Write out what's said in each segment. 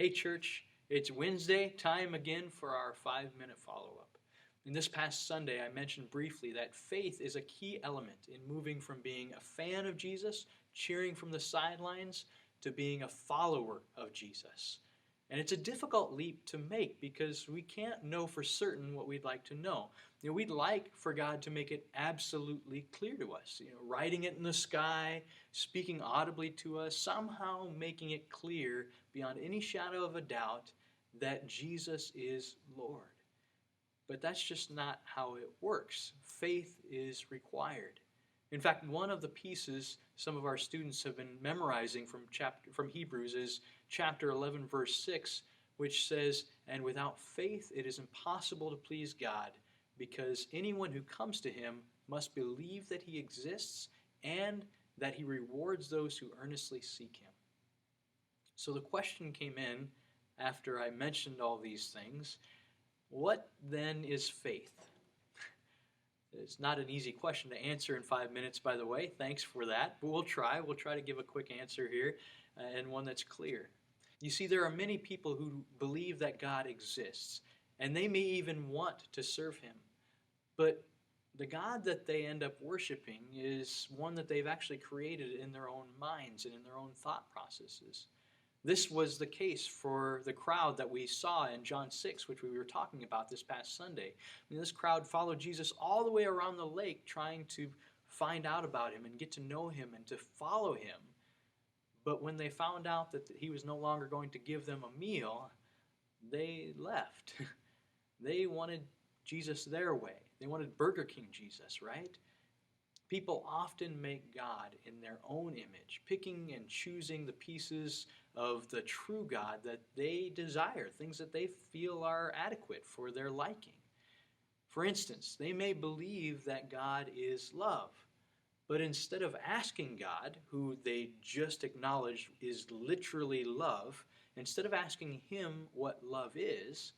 Hey church, it's Wednesday, time again for our 5-minute follow-up. In this past Sunday, I mentioned briefly that faith is a key element in moving from being a fan of Jesus, cheering from the sidelines, to being a follower of Jesus. And it's a difficult leap to make because we can't know for certain what we'd like to know. We'd like for God to make it absolutely clear to us, writing it in the sky, speaking audibly to us, somehow making it clear beyond any shadow of a doubt that Jesus is Lord. But that's just not how it works. Faith is required. In fact, one of the pieces some of our students have been memorizing from Hebrews is chapter 11, verse 6, which says, "And without faith it is impossible to please God, because anyone who comes to him must believe that he exists and that he rewards those who earnestly seek him." So the question came in after I mentioned all these things. What then is faith? It's not an easy question to answer in 5 minutes, by the way. Thanks for that. But we'll try. We'll try to give a quick answer here and one that's clear. You see, there are many people who believe that God exists, and they may even want to serve him. But the God that they end up worshiping is one that they've actually created in their own minds and in their own thought processes. This was the case for the crowd that we saw in John 6, which we were talking about this past Sunday. This crowd followed Jesus all the way around the lake trying to find out about him and get to know him and to follow him. But when they found out that he was no longer going to give them a meal, they left. They wanted Jesus their way. They wanted Burger King Jesus, right? People often make God in their own image, picking and choosing the pieces of the true God that they desire, things that they feel are adequate for their liking. For instance, they may believe that God is love, but instead of asking God, who they just acknowledged is literally love, instead of asking him what love is,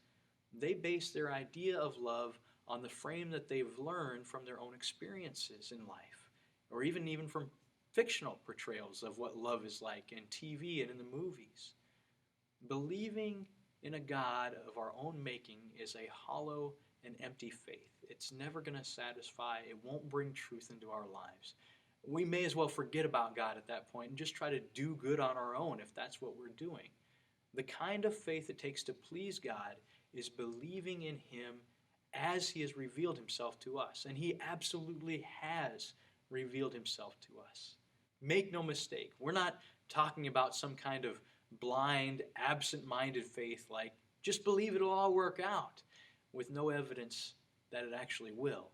they base their idea of love on the frame that they've learned from their own experiences in life, or even from fictional portrayals of what love is like in TV and in the movies. Believing in a God of our own making is a hollow and empty faith. It's never going to satisfy. It won't bring truth into our lives. We may as well forget about God at that point and just try to do good on our own if that's what we're doing. The kind of faith it takes to please God is believing in him as he has revealed himself to us. And he absolutely has revealed himself to us. Make no mistake, we're not talking about some kind of blind, absent-minded faith like, just believe it'll all work out, with no evidence that it actually will.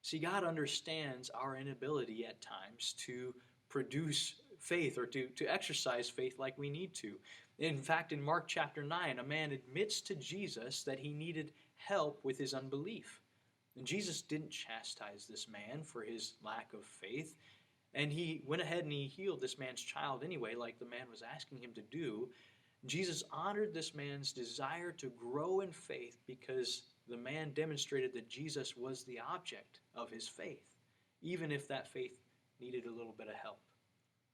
See, God understands our inability at times to produce faith or to exercise faith like we need to. In fact, in Mark chapter 9, a man admits to Jesus that he needed help with his unbelief. And Jesus didn't chastise this man for his lack of faith, and he went ahead and he healed this man's child anyway, like the man was asking him to do. Jesus honored this man's desire to grow in faith because the man demonstrated that Jesus was the object of his faith, even if that faith needed a little bit of help.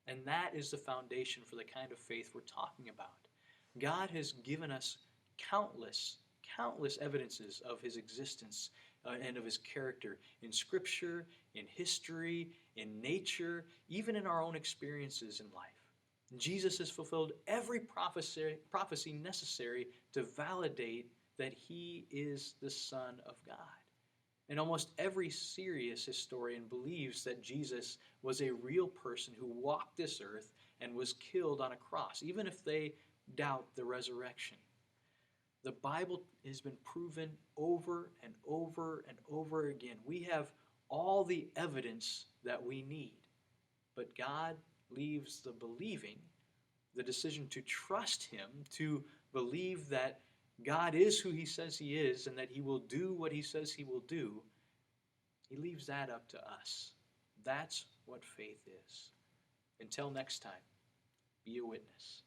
And that is the foundation for the kind of faith we're talking about. God has given us countless evidences of his existence and of his character in Scripture, in history, in nature, even in our own experiences in life. Jesus has fulfilled every prophecy necessary to validate that he is the Son of God. And almost every serious historian believes that Jesus was a real person who walked this earth and was killed on a cross, even if they doubt the resurrection. The Bible has been proven over and over and over again. We have all the evidence that we need, but God leaves the believing, the decision to trust him, to believe that God is who he says he is and that he will do what he says he will do. He leaves that up to us. That's what faith is. Until next time, be a witness.